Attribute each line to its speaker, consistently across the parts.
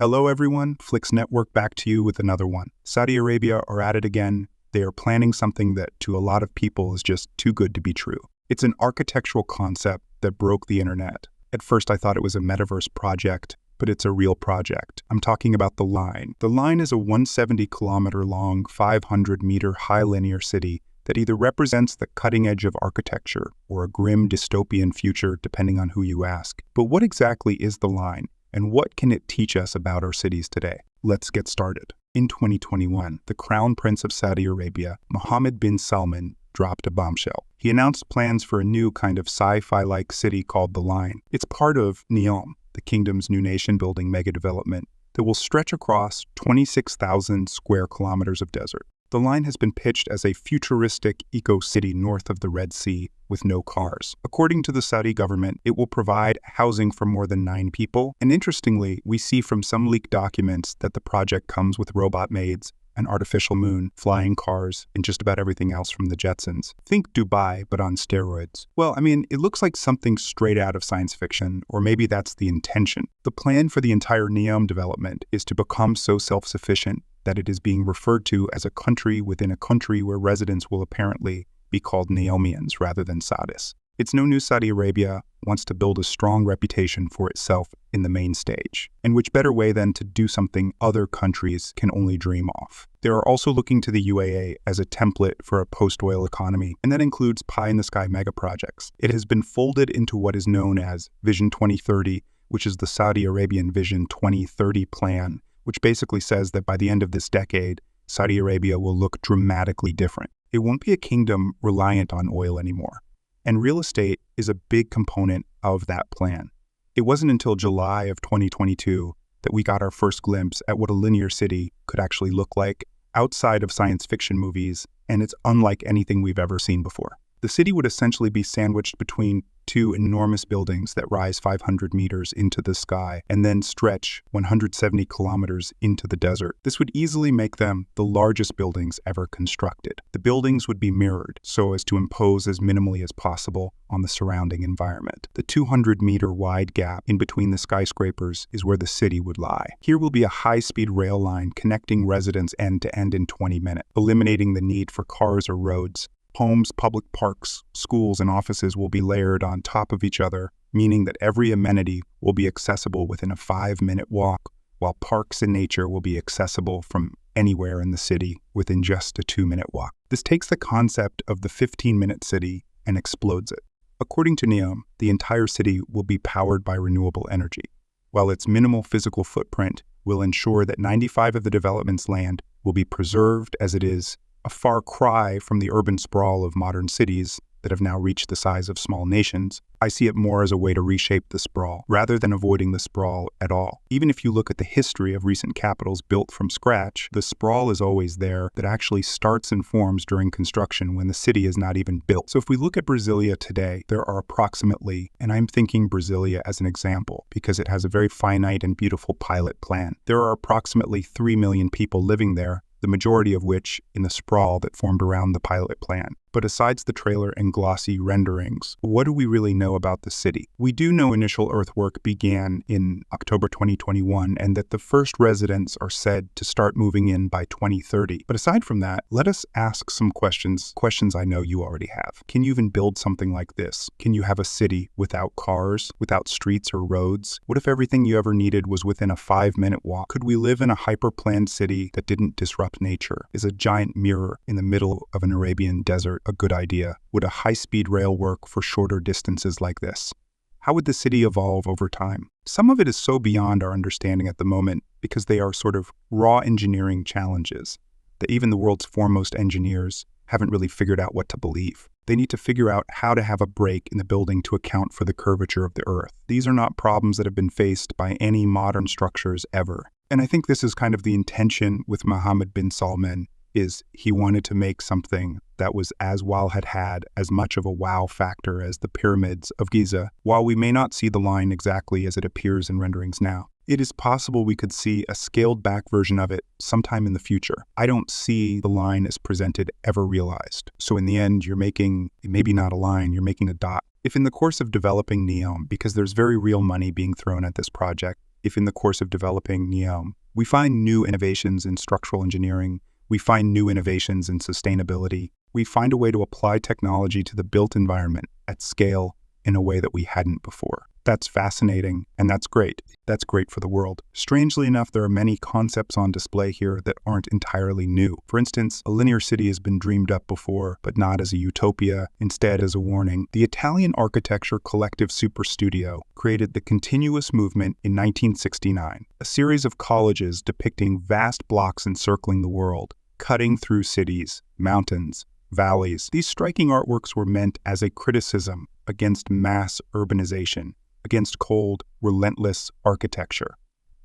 Speaker 1: Hello everyone, Flix Network back to you with another one. Saudi Arabia are at it again. They are planning something that to a lot of people is just too good to be true. It's an architectural concept that broke the internet. At first I thought it was a metaverse project, but it's a real project. I'm talking about The Line. The Line is a 170-kilometer long, 500-meter high linear city that either represents the cutting edge of architecture or a grim dystopian future depending on who you ask. But what exactly is The Line? And what can it teach us about our cities today? Let's get started. In 2021, the Crown Prince of Saudi Arabia, Mohammed bin Salman, dropped a bombshell. He announced plans for a new kind of sci-fi-like city called The Line. It's part of Neom, the kingdom's new nation-building mega-development that will stretch across 26,000 square kilometers of desert. The Line has been pitched as a futuristic eco-city north of the Red Sea with no cars. According to the Saudi government, it will provide housing for more than 9 people. And interestingly, we see from some leaked documents that the project comes with robot maids, an artificial moon, flying cars, and just about everything else from the Jetsons. Think Dubai, but on steroids. Well, it looks like something straight out of science fiction, or maybe that's the intention. The plan for the entire Neom development is to become so self-sufficient that it is being referred to as a country within a country where residents will apparently be called Neomians rather than Saudis. It's no news Saudi Arabia wants to build a strong reputation for itself in the main stage. And which better way than to do something other countries can only dream of? They are also looking to the UAE as a template for a post-oil economy, and that includes pie-in-the-sky mega projects. It has been folded into what is known as Vision 2030, which is the Saudi Arabian Vision 2030 plan, which basically says that by the end of this decade, Saudi Arabia will look dramatically different. It won't be a kingdom reliant on oil anymore. And real estate is a big component of that plan. It wasn't until July of 2022 that we got our first glimpse at what a linear city could actually look like outside of science fiction movies, and it's unlike anything we've ever seen before. The city would essentially be sandwiched between 2 enormous buildings that rise 500 meters into the sky and then stretch 170 kilometers into the desert. This would easily make them the largest buildings ever constructed. The buildings would be mirrored so as to impose as minimally as possible on the surrounding environment. The 200-meter wide gap in between the skyscrapers is where the city would lie. Here will be a high-speed rail line connecting residents end to end in 20 minutes, eliminating the need for cars or roads. Homes, public parks, schools, and offices will be layered on top of each other, meaning that every amenity will be accessible within a 5-minute walk, while parks and nature will be accessible from anywhere in the city within just a 2-minute walk. This takes the concept of the 15-minute city and explodes it. According to Neom, the entire city will be powered by renewable energy, while its minimal physical footprint will ensure that 95% of the development's land will be preserved as it is, a far cry from the urban sprawl of modern cities that have now reached the size of small nations. I see it more as a way to reshape the sprawl, rather than avoiding the sprawl at all. Even if you look at the history of recent capitals built from scratch, the sprawl is always there that actually starts and forms during construction when the city is not even built. So if we look at Brasilia today, there are approximately, and I'm thinking Brasilia as an example because it has a very finite and beautiful pilot plan, there are approximately 3 million people living there, the majority of which in the sprawl that formed around the pilot plan. But asides the trailer and glossy renderings, what do we really know about the city? We do know initial earthwork began in October 2021 and that the first residents are said to start moving in by 2030. But aside from that, let us ask some questions I know you already have. Can you even build something like this? Can you have a city without cars, without streets or roads? What if everything you ever needed was within a 5-minute walk? Could we live in a hyper-planned city that didn't disrupt nature? Is a giant mirror in the middle of an Arabian desert a good idea? Would a high-speed rail work for shorter distances like this? How would the city evolve over time? Some of it is so beyond our understanding at the moment because they are sort of raw engineering challenges that even the world's foremost engineers haven't really figured out what to believe. They need to figure out how to have a break in the building to account for the curvature of the earth. These are not problems that have been faced by any modern structures ever. And I think this is kind of the intention with Mohammed bin Salman, is he wanted to make something that was had as much of a wow factor as the pyramids of Giza. While we may not see the line exactly as it appears in renderings now, it is possible we could see a scaled-back version of it sometime in the future. I don't see the line as presented ever realized. So in the end, you're making, maybe not a line, you're making a dot. If in the course of developing Neom, because there's very real money being thrown at this project, if in the course of developing Neom, we find new innovations in structural engineering, we find new innovations in sustainability, we find a way to apply technology to the built environment at scale in a way that we hadn't before. That's fascinating, and that's great. That's great for the world. Strangely enough, there are many concepts on display here that aren't entirely new. For instance, a linear city has been dreamed up before, but not as a utopia, instead as a warning. The Italian architecture collective Superstudio created the continuous movement in 1969, a series of collages depicting vast blocks encircling the world, cutting through cities, mountains, valleys. These striking artworks were meant as a criticism against mass urbanization, against cold, relentless architecture.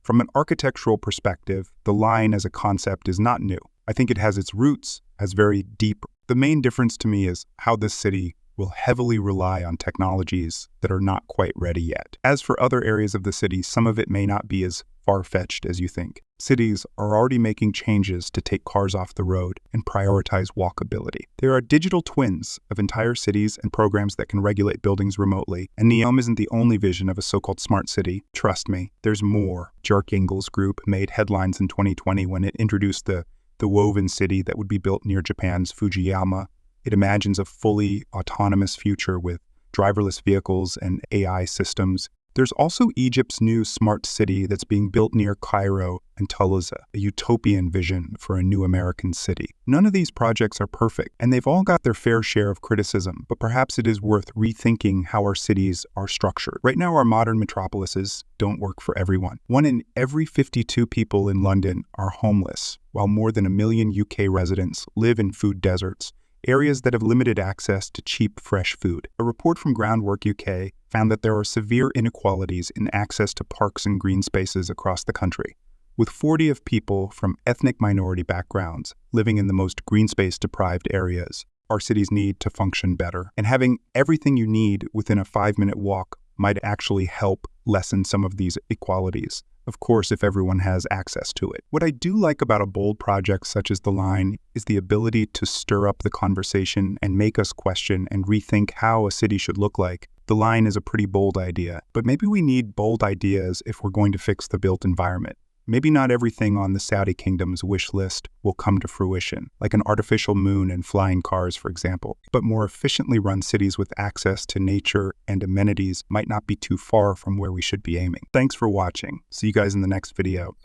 Speaker 1: From an architectural perspective, the line as a concept is not new. I think it has its roots as very deep. The main difference to me is how this city will heavily rely on technologies that are not quite ready yet. As for other areas of the city, some of it may not be as far-fetched as you think. Cities are already making changes to take cars off the road and prioritize walkability. There are digital twins of entire cities and programs that can regulate buildings remotely, and Neom isn't the only vision of a so-called smart city. Trust me, there's more. Jark Ingles Group made headlines in 2020 when it introduced the woven city that would be built near Japan's Fujiyama. It imagines a fully autonomous future with driverless vehicles and AI systems. There's also Egypt's new smart city that's being built near Cairo and Toulouse, a utopian vision for a new American city. None of these projects are perfect, and they've all got their fair share of criticism, but perhaps it is worth rethinking how our cities are structured. Right now, our modern metropolises don't work for everyone. 1 in every 52 people in London are homeless, while more than 1 million UK residents live in food deserts, areas that have limited access to cheap, fresh food. A report from Groundwork UK found that there are severe inequalities in access to parks and green spaces across the country, with 40 of people from ethnic minority backgrounds living in the most green space-deprived areas. Our cities need to function better, and having everything you need within a 5-minute walk might actually help lessen some of these inequalities. Of course, if everyone has access to it. What I do like about a bold project such as The Line is the ability to stir up the conversation and make us question and rethink how a city should look like. The Line is a pretty bold idea, but maybe we need bold ideas if we're going to fix the built environment. Maybe not everything on the Saudi kingdom's wish list will come to fruition, like an artificial moon and flying cars, for example. But more efficiently run cities with access to nature and amenities might not be too far from where we should be aiming. Thanks for watching. See you guys in the next video.